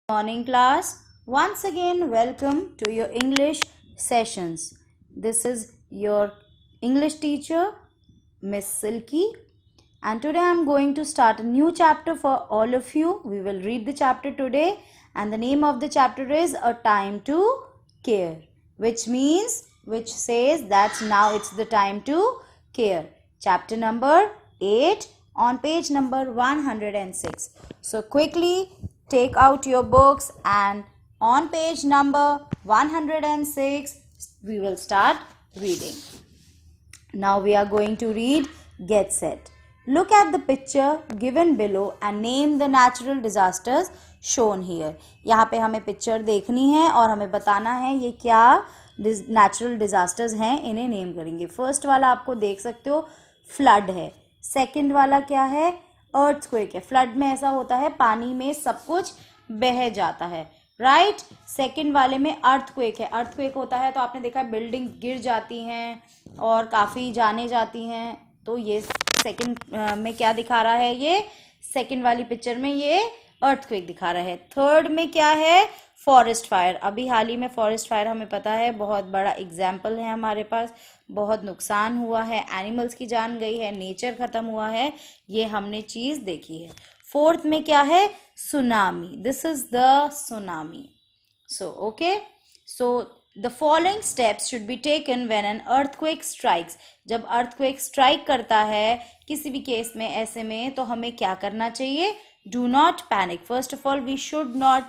Morning class. Once again welcome to your English sessions. This is your English teacher Miss Silky, and today I am going to start a new chapter for all of you. We will read the chapter today, and the name of the chapter is A Time to Care, which says that now it's the time to care. Chapter number 8 on page number 106. So quickly take out your books, and on page number 106 we will start reading. Now we are going to read Get Set. Look at the picture given below and name the natural disasters shown here. यहाँ पे हमें picture देखनी है और हमें बताना है ये क्या नेचुरल डिजास्टर्स हैं, इन्हें नेम करेंगे. फर्स्ट वाला आपको देख सकते हो फ्लड है. सेकंड वाला क्या है? अर्थक्वेक है. फ्लड में ऐसा होता है पानी में सब कुछ बह जाता है, राइट. सेकंड वाले में अर्थक्वेक है. अर्थक्वेक होता है तो आपने देखा है बिल्डिंग गिर जाती हैं और काफ़ी जाने जाती हैं. तो ये सेकंड में क्या दिखा रहा है? ये सेकंड वाली पिक्चर में ये अर्थक्वेक दिखा रहा है. थर्ड में क्या है? Forest fire. अभी हाल ही में फॉरेस्ट फायर हमें पता है बहुत बड़ा एग्जाम्पल है हमारे पास. बहुत नुकसान हुआ है, एनिमल्स की जान गई है, नेचर खत्म हुआ है, ये हमने चीज़ देखी है. फोर्थ में क्या है? Tsunami. This is the tsunami. So okay, so the following steps should be taken when an earthquake strikes. जब अर्थक्वेक स्ट्राइक करता है किसी भी केस में ऐसे में, तो हमें क्या करना चाहिए? Do not panic. First of all we should not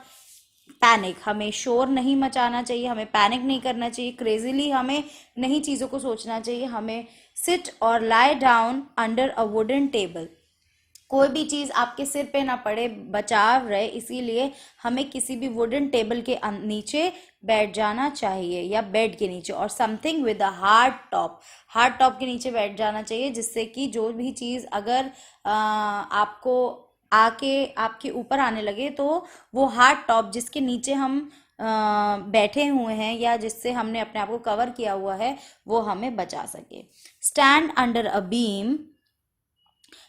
panic. हमें शोर नहीं मचाना चाहिए, हमें पैनिक नहीं करना चाहिए, क्रेजीली हमें नहीं चीज़ों को सोचना चाहिए. हमें सिट और lie down under a wooden table. कोई भी चीज़ आपके सिर पे ना पड़े, बचाव रहे, इसीलिए हमें किसी भी वुडन टेबल के नीचे बैठ जाना चाहिए या बेड के नीचे. और something with a hard top. Hard top के नीचे बैठ जाना चाहिए, जिससे कि जो भी चीज़ अगर आपको आके आपके ऊपर आने लगे तो वो हार्ड टॉप जिसके नीचे हम बैठे हुए हैं या जिससे हमने अपने आप को कवर किया हुआ है वो हमें बचा सके. Stand under a beam.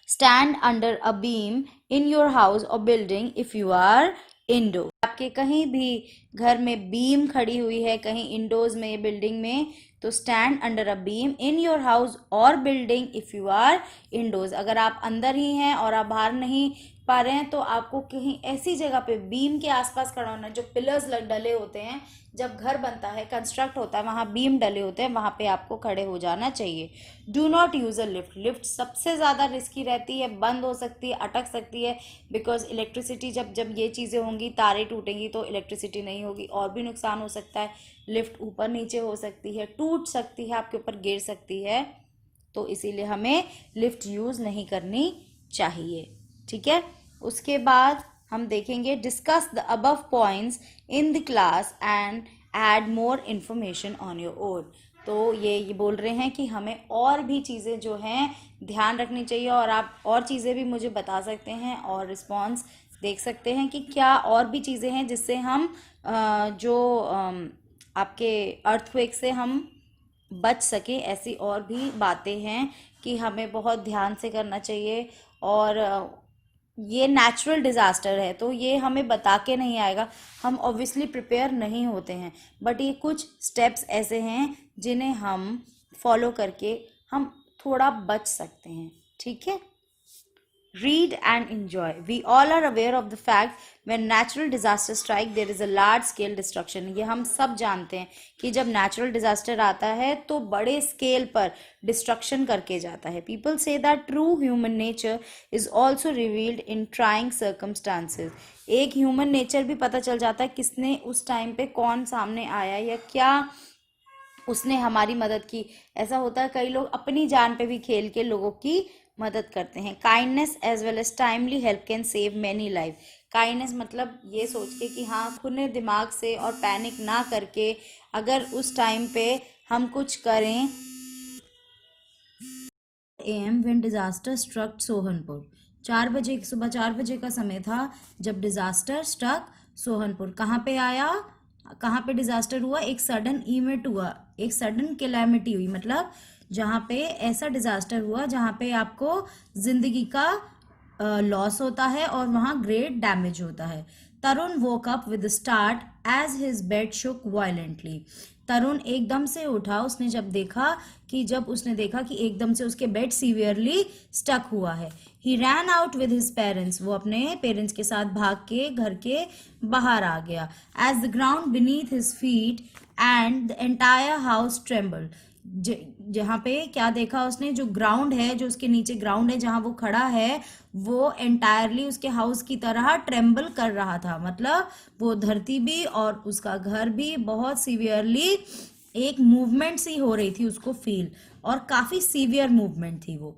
Stand under a beam in your house और building if you are indoor. आपके कहीं भी घर में बीम खड़ी हुई है, कहीं इंडोर्स में, बिल्डिंग में, तो stand under a beam in your house और building if you are indoors. अगर आप अंदर ही हैं और आप बाहर नहीं पा रहे हैं तो आपको कहीं ऐसी जगह पे बीम के आसपास खड़ा होना है. जो पिलर्स डले होते हैं, जब घर बनता है, कंस्ट्रक्ट होता है, वहाँ बीम डले होते हैं, वहाँ पे आपको खड़े हो जाना चाहिए. Do not use a lift. Lift सबसे ज़्यादा रिस्की रहती है, बंद हो सकती है, अटक सकती है, बिकॉज इलेक्ट्रिसिटी जब ये चीज़ें होंगी, तारें टूटेंगी तो इलेक्ट्रिसिटी नहीं होगी, और भी नुकसान हो सकता है. लिफ्ट ऊपर नीचे हो सकती है, टूट सकती है, आपके ऊपर गिर सकती है, तो इसीलिए हमें लिफ्ट यूज़ नहीं करनी चाहिए. ठीक है. उसके बाद हम देखेंगे discuss the above points in the class and add more information on your own. तो ये बोल रहे हैं कि हमें और भी चीज़ें जो हैं ध्यान रखनी चाहिए, और आप और चीज़ें भी मुझे बता सकते हैं और रिस्पॉन्स देख सकते हैं कि क्या और भी चीज़ें हैं जिससे हम आपके अर्थक्वेक से हम बच सके. ऐसी और भी बातें हैं कि हमें बहुत ध्यान से करना चाहिए. और ये नेचुरल डिज़ास्टर है तो ये हमें बता के नहीं आएगा, हम ऑब्वियसली प्रिपेयर नहीं होते हैं, बट ये कुछ स्टेप्स ऐसे हैं जिन्हें हम फॉलो करके हम थोड़ा बच सकते हैं. ठीक है. Read and enjoy. We all are aware of the fact when natural disasters strike there is a large scale destruction. ये हम सब जानते हैं कि जब natural disaster आता है तो बड़े स्केल पर डिस्ट्रक्शन करके जाता है. People say that true human nature is also revealed in trying circumstances. एक ह्यूमन नेचर भी पता चल जाता है किसने उस टाइम पे कौन सामने आया या क्या उसने हमारी मदद की. ऐसा होता है कई लोग अपनी जान पे भी खेल के लोगों की मदद करते हैं. Kindness as well as timely help can save many life. Kindness मतलब ये सोच के कि हाँ, खुले दिमाग से और पैनिक ना करके अगर उस टाइम पे हम कुछ करें. AM when disaster struck Sohanpur. 4 बजे, सुबह 4 बजे का समय था जब डिजास्टर स्ट्रक सोहनपुर. कहाँ पे आया, कहाँ पे डिजास्टर हुआ? एक सडन इवेंट हुआ, एक सडन कैलामिटी हुई, मतलब जहाँ पे ऐसा डिजास्टर हुआ जहाँ पे आपको जिंदगी का लॉस होता है और वहाँ ग्रेट डैमेज होता है. तरुण woke up with a start as his bed shook violently. तरुण एकदम से उठा, उसने जब उसने देखा कि एकदम से उसके बेड सीवियरली स्टक हुआ है. He ran out with his parents. वो अपने पेरेंट्स के साथ भाग के घर के बाहर आ गया. As the ground beneath his feet and the entire house trembled. जहाँ पे क्या देखा उसने, जो ग्राउंड है, जो उसके नीचे ग्राउंड है जहाँ वो खड़ा है, वो एंटायरली उसके हाउस की तरह ट्रेम्बल कर रहा था. मतलब वो धरती भी और उसका घर भी बहुत सीवियरली एक मूवमेंट सी हो रही थी उसको फील, और काफी सीवियर मूवमेंट थी वो.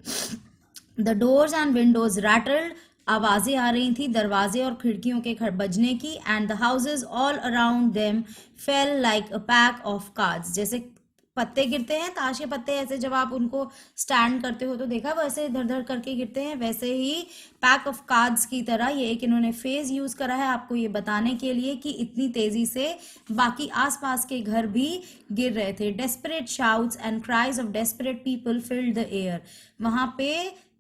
The doors and Windows rattled. आवाजें आ रही थी दरवाजे और खिड़कियों के बजने की. And the houses all around them fail like a pack of cards. जैसे पत्ते गिरते हैं, ताश के पत्ते, ऐसे जब आप उनको स्टैंड करते हो तो देखा वैसे इधर उधर करके गिरते हैं, वैसे ही पैक ऑफ कार्ड्स की तरह. ये एक इन्होंने फेज यूज करा है आपको ये बताने के लिए कि इतनी तेजी से बाकी आसपास के घर भी गिर रहे थे. Desperate shouts and cries of desperate people filled the air. वहां पे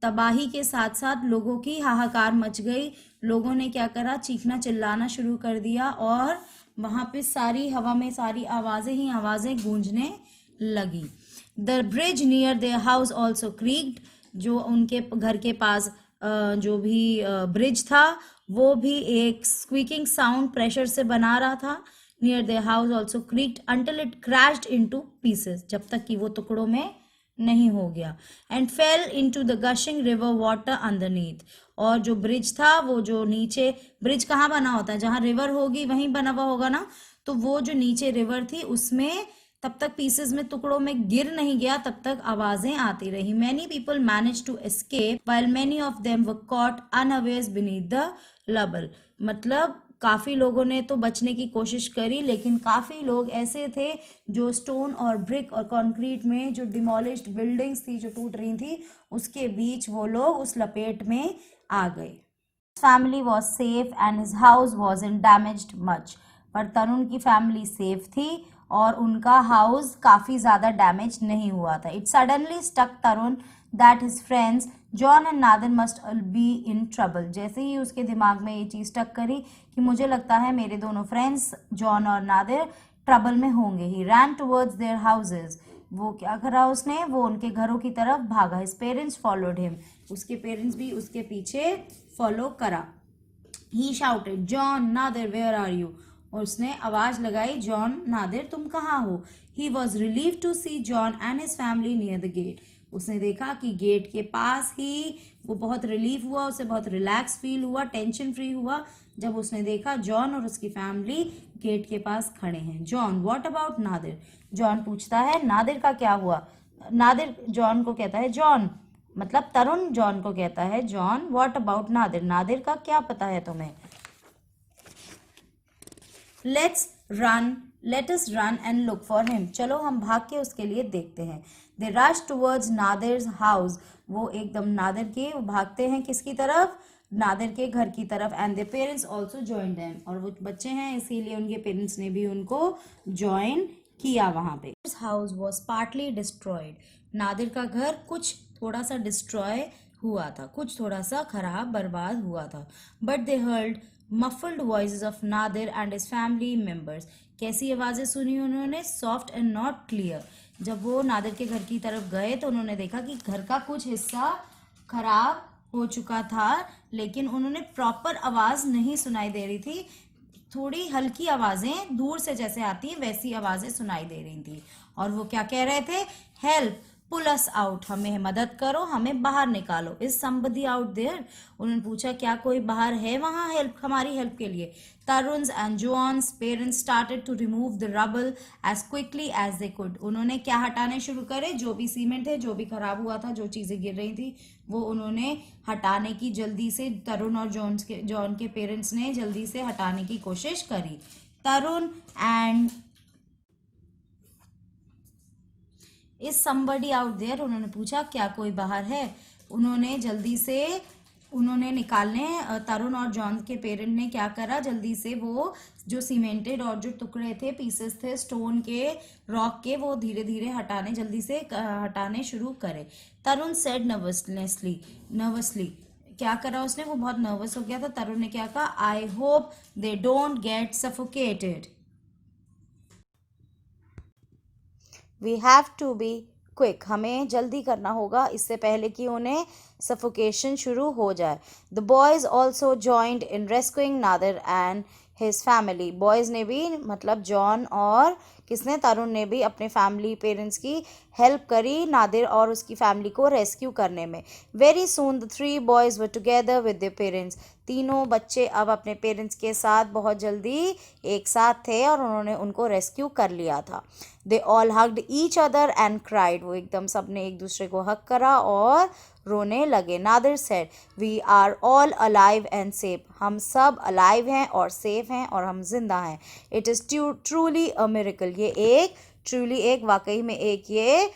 तबाही के साथ साथ लोगों की हाहाकार मच गई. लोगों ने क्या करा, चीखना चिल्लाना शुरू कर दिया, और वहां पे सारी हवा में सारी आवाजें ही आवाजें गूंजने लगी. The bridge near their house also creaked. जो उनके घर के पास जो भी ब्रिज था वो भी एक स्क्वीकिंग साउंड प्रेशर से बना रहा था. Near their house also creaked until it crashed into pieces. जब तक कि वो टुकड़ों में नहीं हो गया. And fell into the gushing river water underneath. और जो ब्रिज था, वो जो नीचे ब्रिज कहाँ बना होता है, जहाँ रिवर होगी वहीं बना हुआ होगा ना, तो वो जो नीचे रिवर थी उसमें तब तक पीसेस में, टुकड़ों में गिर नहीं गया, तब तक आवाजें आती रही. Many people manage to escape while many of them were caught unawares beneath the rubble. मतलब काफी लोगों ने तो बचने की कोशिश करी, लेकिन काफी लोग ऐसे थे जो स्टोन और ब्रिक और कंक्रीट में जो डिमोलिश्ड बिल्डिंग्स थी जो टूट रही थी उसके बीच वो लोग उस लपेट में आ गए. Family was safe and his house was in damaged much. पर तरुण की फैमिली सेफ थी और उनका हाउस काफी ज्यादा डैमेज नहीं हुआ था. It suddenly struck Tarun that his friends John and Nadir must be in trouble. जैसे ही उसके दिमाग में ये चीज स्टक करी कि मुझे लगता है मेरे दोनों फ्रेंड्स जॉन और नादिर ट्रबल में होंगे. ही रैन टुवर्ड्स देयर हाउसेज. वो क्या करा उसने, वो उनके घरों की तरफ भागा. His parents followed him. उसके पेरेंट्स भी उसके पीछे फॉलो करा. He shouted John Nadir where are you. और उसने आवाज लगाई, जॉन नादिर तुम कहाँ हो. He was relieved to see John and his family near the gate. उसने देखा कि गेट के पास ही, वो बहुत रिलीफ हुआ, उसे बहुत रिलैक्स फील हुआ, टेंशन फ्री हुआ जब उसने देखा जॉन और उसकी फैमिली गेट के पास खड़े हैं. John what about Nadir. John पूछता है नादिर का क्या हुआ. नादिर जॉन को कहता है, जॉन मतलब तरुण जॉन को कहता है, John what about Nadir. Nadir का क्या पता है तुम्हें. let us run and look for him. चलो हम भाग के उसके लिए देखते हैं. They rush towards नादिर's house. वो एकदम नादिर के भागते हैं किसकी तरफ, नादिर के घर की तरफ. And their parents also joined them. और वो बच्चे हैं इसीलिए उनके पेरेंट्स ने भी उनको ज्वाइन किया वहां पे. His house was partly destroyed. Nadir का घर कुछ थोड़ा सा डिस्ट्रॉय हुआ था, कुछ थोड़ा सा खराब बर्बाद हुआ था. But they heard muffled voices of Nadir and his family members. कैसी आवाजें सुनी उन्होंने, सॉफ्ट एंड नॉट क्लियर. जब वो नादिर के घर की तरफ गए तो उन्होंने देखा कि घर का कुछ हिस्सा खराब हो चुका था, लेकिन उन्होंने प्रॉपर आवाज नहीं सुनाई दे रही थी. थोड़ी हल्की आवाजें दूर से जैसे आती हैं वैसी आवाजें सुनाई दे रही थी. और वो क्या कह रहे थे, हेल्प पुल अस आउट. हमें मदद करो, हमें बाहर निकालो. Is somebody out there. उन्होंने पूछा क्या कोई बाहर है वहां हेल्प, हमारी हेल्प के लिए. Tarun's and John's parents started to remove the rubble as quickly as they could. उन्होंने क्या हटाने शुरू करे, जो भी सीमेंट है, जो भी खराब हुआ था, जो चीजें गिर रही थी, वो उन्होंने हटाने की जल्दी से, तरुण और जॉन के पेरेंट्स ने जल्दी से हटाने की कोशिश करी. Tarun and is somebody out there. उन्होंने पूछा क्या कोई बाहर है. उन्होंने जल्दी से निकालने, तरुण और जॉन के पेरेंट ने क्या करा, जल्दी से वो जो सीमेंटेड और जो टुकड़े थे, पीसेस थे स्टोन के, रॉक के, वो धीरे धीरे जल्दी से हटाने शुरू करे. तरुण सेड नर्वसली क्या करा उसने, वो बहुत नर्वस हो गया था। तरुण ने क्या कहा, I hope they don't get suffocated. We have to be quick, हमें जल्दी करना होगा इससे पहले कि उन्हें सफोकेशन शुरू हो जाए। The boys also joined in rescuing Nadir and his family, boys ने भी मतलब जॉन और किसने, तरुण ने भी अपने फैमिली पेरेंट्स की हेल्प करी नादिर और उसकी फैमिली को रेस्क्यू करने में। Very soon the three boys were together with their parents, तीनों बच्चे अब अपने पेरेंट्स के साथ बहुत जल्दी एक साथ थे और उन्होंने उनको रेस्क्यू कर लिया था। They all hugged each other and cried, वो एकदम सब ने एक दूसरे को हक करा और रोने लगे। Nadir said, we are all alive and safe, हम सब अलाइव हैं और सेफ हैं और हम जिंदा हैं। It is truly a miracle, ये एक ट्रूली एक वाकई में एक ये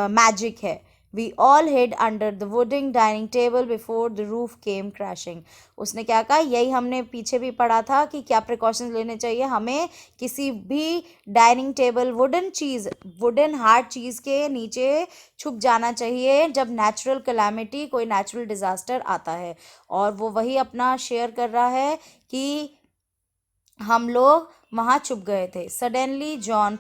मैजिक है। We all hid under the wooden dining table before the roof came crashing, उसने क्या कहा, यही हमने पीछे भी पढ़ा था कि क्या प्रिकॉशंस लेने चाहिए, हमें किसी भी डाइनिंग टेबल वुडन हार्ड चीज़ के नीचे छुप जाना चाहिए जब नेचुरल कैलामिटी, कोई नेचुरल डिज़ास्टर आता है। और वो वही अपना शेयर कर रहा है कि हम लोग वहाँ छुप गए थे। Suddenly John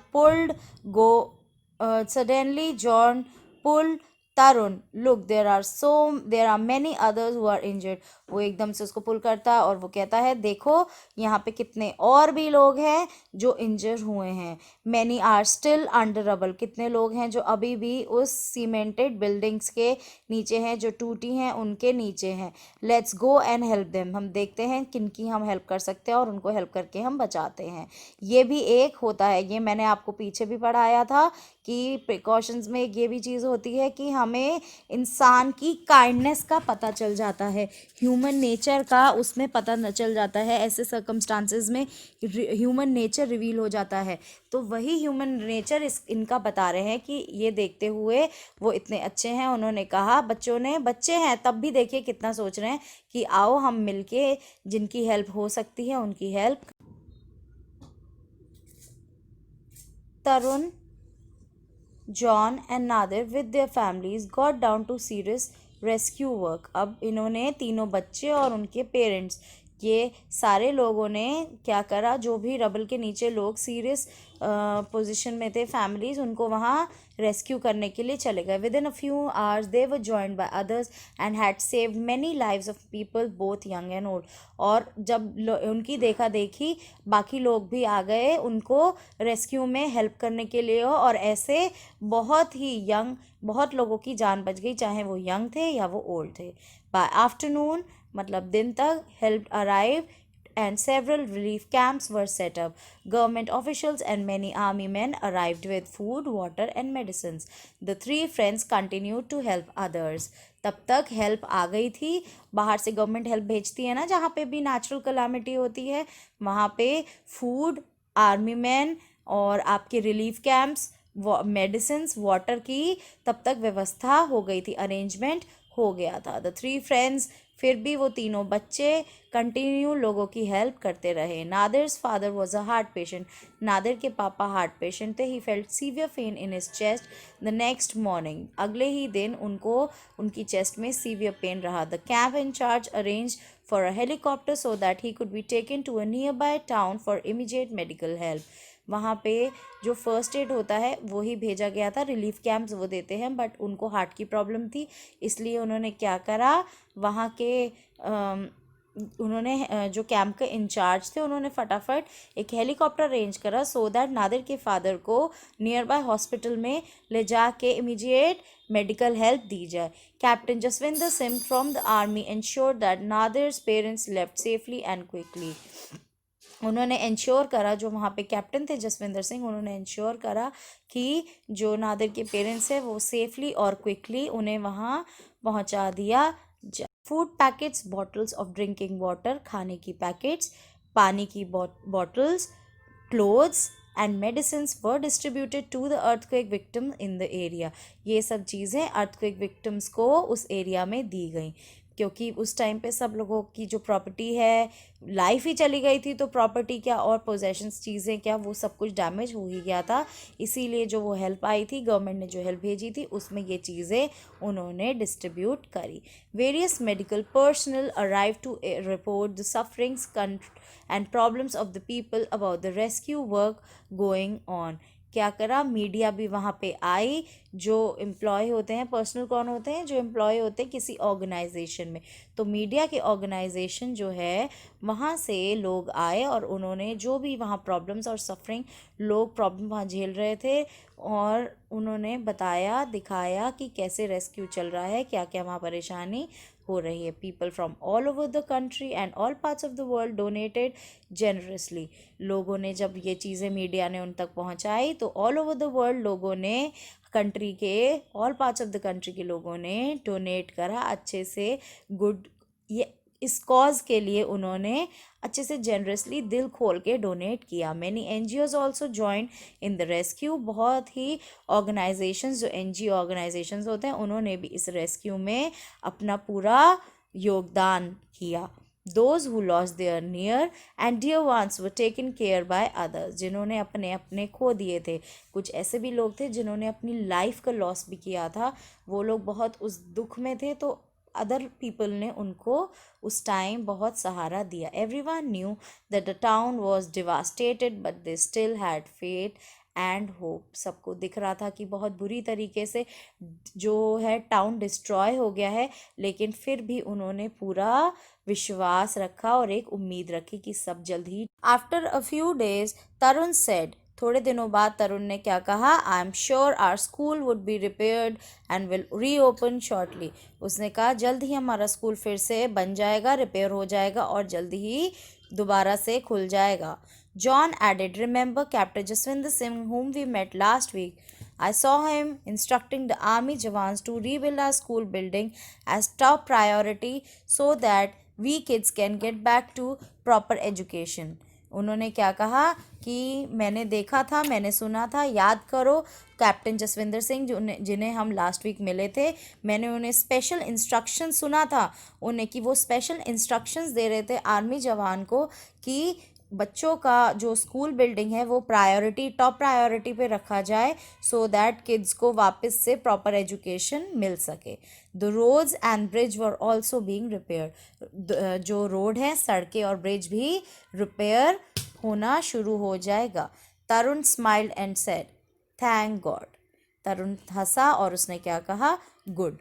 pulled Tarun, look, there are many others who are injured, वो एकदम से उसको पुल करता है और वो कहता है, देखो यहाँ पे कितने और भी लोग हैं जो इंजर हुए हैं। many are still under rubble, कितने लोग हैं जो अभी भी उस सीमेंटेड बिल्डिंग्स के नीचे हैं, जो टूटी हैं उनके नीचे हैं। Let's go and help them, हम देखते हैं किनकी हम हेल्प कर सकते हैं और उनको हेल्प करके हम बचाते हैं। ये भी एक होता है, ये मैंने आपको पीछे भी पढ़ाया था कि प्रिकॉशंस में ये भी चीज़ होती है कि हमें इंसान की काइंडनेस का पता चल जाता है, ह्यूमन नेचर का उसमें पता न चल जाता है। ऐसे सर्कमस्टांसेस में ह्यूमन नेचर रिवील हो जाता है। तो वही ह्यूमन नेचर इनका बता रहे हैं कि ये देखते हुए वो इतने अच्छे हैं। उन्होंने कहा, बच्चे हैं तब भी देखिए कितना सोच रहे हैं कि आओ हम मिलके जिनकी हेल्प हो सकती है उनकी help. Tarun, John and Nadir with their families got down to serious rescue work, अब इन्होंने तीनों बच्चे और उनके पेरेंट्स, ये सारे लोगों ने क्या करा, जो भी रबल के नीचे लोग सीरियस पोजीशन में थे फैमिलीज, उनको वहाँ रेस्क्यू करने के लिए चले गए। With in a few hours they were joined by others and had saved many lives of people both young and old, और जब उनकी देखा देखी बाकी लोग भी आ गए उनको रेस्क्यू में हेल्प करने के लिए, और ऐसे बहुत लोगों की जान बच गई, चाहे वो यंग थे या वो ओल्ड थे। बाय आफ्टरनून मतलब दिन तक help arrive and several relief camps were set up. Government officials and many army men arrived with food, water and medicines. The three friends continued to help others. तब तक help आ गई थी, बाहर से government help भेजती है ना, जहाँ पे भी नेचुरल कलामिटी होती है वहाँ पे फूड, आर्मी मैन और आपके रिलीफ कैंप्स, मेडिसिन, वाटर की तब तक व्यवस्था हो गई थी, अरेंजमेंट हो गया था। द थ्री फ्रेंड्स, फिर भी वो तीनों बच्चे कंटिन्यू लोगों की हेल्प करते रहे। Nadir's father was a heart patient, Nadir के पापा हार्ट पेशेंट थे। He felt severe pain in his chest the next morning, अगले ही दिन उनको उनकी चेस्ट में सीवियर पेन रहा। The camp in charge arrange for a helicopter so that he could be taken to a nearby town for immediate medical help, वहाँ पे जो फर्स्ट एड होता है वो ही भेजा गया था। रिलीफ कैंप्स वो देते हैं, बट उनको हार्ट की प्रॉब्लम थी, इसलिए उन्होंने क्या करा, वहाँ के उन्होंने जो कैंप के इंचार्ज थे उन्होंने फटाफट एक हेलीकॉप्टर अरेंज करा सो दैट नादिर के फादर को नियर बाय हॉस्पिटल में ले जाके इमीडिएट मेडिकल हेल्प दी जाए। Captain Jaswinder Singh from the army ensured that Nadir's parents left safely and quickly, उन्होंने इंश्योर करा, जो वहाँ पे कैप्टन थे जसविंदर सिंह, उन्होंने इंश्योर करा कि जो नादिर के पेरेंट्स हैं वो सेफली और क्विकली उन्हें वहाँ पहुँचा दिया। Food packets, bottles of drinking water, खाने की पैकेट्स, पानी की bottles, clothes and medicine were distributed to the earthquake victim in the area, ये सब चीज़ें अर्थक्वेक विक्टिम्स को उस एरिया में दी गई। क्योंकि उस टाइम पे सब लोगों की जो प्रॉपर्टी है, लाइफ ही चली गई थी, तो प्रॉपर्टी क्या और पोजेशंस चीज़ें क्या वो सब कुछ डैमेज हो ही गया था। इसीलिए जो वो हेल्प आई थी, गवर्नमेंट ने जो हेल्प भेजी थी, उसमें ये चीज़ें उन्होंने डिस्ट्रीब्यूट करी। Various medical personal arrive to report the sufferings and problems of the people about the rescue work going on. क्या करा, मीडिया भी वहाँ पे आई। जो एम्प्लॉय होते हैं, पर्सनल कौन होते हैं, जो एम्प्लॉय होते हैं किसी ऑर्गेनाइजेशन में, तो मीडिया के ऑर्गेनाइजेशन जो है वहाँ से लोग आए और उन्होंने जो भी वहाँ प्रॉब्लम्स और सफरिंग लोग प्रॉब्लम वहाँ झेल रहे थे, और उन्होंने बताया, दिखाया कि कैसे रेस्क्यू चल रहा है, क्या क्या वहाँ परेशानी हो रही है। People from all over the country and all parts of the world donated generously. लोगों ने जब ये चीज़ें मीडिया ने उन तक पहुंचाई, तो ऑल ओवर द वर्ल्ड लोगों ने, कंट्री के all parts of the country के लोगों ने डोनेट करा अच्छे से। गुड, ये इस कॉज के लिए उन्होंने अच्छे से जेनरसली दिल खोल के डोनेट किया। Many NGOs also join in the rescue. बहुत ही ऑर्गेनाइजेशंस, जो NGO ऑर्गेनाइजेशंस होते हैं, उन्होंने भी इस रेस्क्यू में अपना पूरा योगदान किया। Those who lost their near and dear ones were taken care by others। जिन्होंने अपने अपने खो दिए थे, कुछ ऐसे भी लोग थे जिन्होंने अपनी लाइफ का लॉस भी किया था, वो लोग बहुत उस दुख में थे, तो अदर पीपल ने उनको उस टाइम बहुत सहारा दिया। Everyone knew that the town was devastated but they still had faith and hope. सबको दिख रहा था कि बहुत बुरी तरीके से जो है टाउन डिस्ट्रॉय हो गया है, लेकिन फिर भी उन्होंने पूरा विश्वास रखा और एक उम्मीद रखी कि सब जल्द ही। After a few days Tarun said, थोड़े दिनों बाद तरुण ने क्या कहा, I am sure our school would be repaired and will reopen shortly. उसने कहा जल्द ही हमारा स्कूल फिर से बन जाएगा, रिपेयर हो जाएगा और जल्द ही दोबारा से खुल जाएगा। John added, remember captain Jaswinder Singh whom we met last week? I saw him instructing the army jawans to rebuild our school building as top priority so that we kids can get back to proper education। उन्होंने क्या कहा कि मैंने देखा था, मैंने सुना था, याद करो कैप्टन जसविंदर सिंह जिन्हें हम लास्ट वीक मिले थे, मैंने उन्हें स्पेशल इंस्ट्रक्शन सुना था उन्हें, कि वो स्पेशल इंस्ट्रक्शंस दे रहे थे आर्मी जवान को कि बच्चों का जो स्कूल बिल्डिंग है वो प्रायोरिटी, टॉप प्रायोरिटी पे रखा जाए, सो दैट किड्स को वापस से प्रॉपर एजुकेशन मिल सके। The roads and bridge were also being repaired. जो रोड है, सड़कें और ब्रिज भी रिपेयर होना शुरू हो जाएगा। Tarun smiled and said thank God. Tarun हंसा और उसने क्या कहा, good.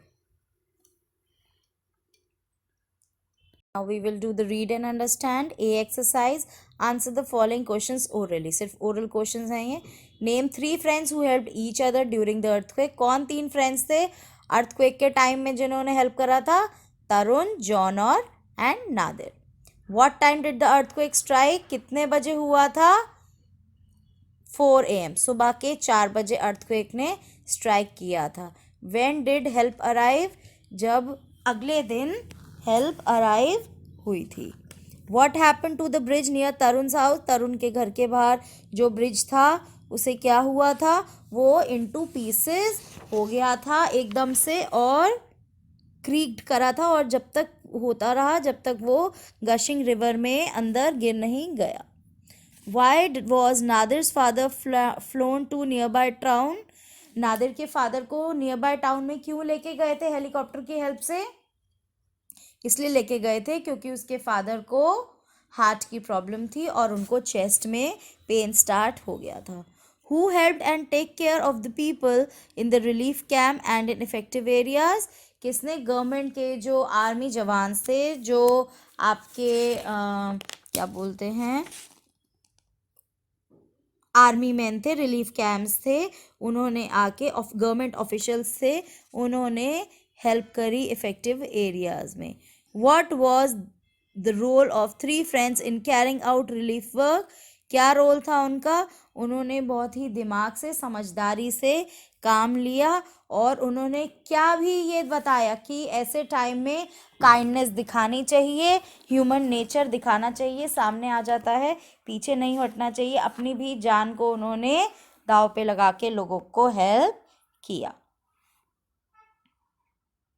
Now we will do the read and understand A exercise। Answer the following questions orally। सिर्फ oral questions हैं ये। Name 3 friends who helped each other during the earthquake। कौन 3 friends थे earthquake के टाइम में जिन्होंने हेल्प करा था? तरुण, जॉन और and Nadir. What time did the earthquake strike? कितने बजे हुआ था? 4 AM, सुबह के 4 बजे earthquake ने स्ट्राइक किया था। When did help arrive? जब अगले दिन हेल्प अराइव हुई थी। What happen to the bridge near Tarun house? Tarun के घर के बाहर जो ब्रिज था उसे क्या हुआ था? वो इनटू पीसेस हो गया था एकदम से और क्रीक्ड करा था, और जब तक होता रहा जब तक वो गशिंग रिवर में अंदर गिर नहीं गया। Why was Nadir's father flown to nearby town? Nadir के फादर को नियर बाय टाउन में क्यों लेके गए थे हेलीकॉप्टर की हेल्प से? इसलिए लेके गए थे क्योंकि उसके फादर को हार्ट की प्रॉब्लम थी और उनको चेस्ट में पेन स्टार्ट हो गया था। Who helped and take care of the people in the relief camp and in effective areas? किसने गवर्नमेंट के जो आर्मी जवान थे, जो आपके क्या बोलते हैं, आर्मी मैन थे, रिलीफ कैंप्स थे, उन्होंने आके गवर्नमेंट ऑफिशियल्स थे, उन्होंने हेल्प करी इफेक्टिव एरियाज में। What was the role of 3 friends in carrying out relief work? क्या रोल था उनका? उन्होंने बहुत ही दिमाग से, समझदारी से काम लिया और उन्होंने क्या भी ये बताया कि ऐसे टाइम में काइंडनेस दिखानी चाहिए, ह्यूमन नेचर दिखाना चाहिए, सामने आ जाता है, पीछे नहीं हटना चाहिए। अपनी भी जान को उन्होंने दांव पे लगा के लोगों को हेल्प किया।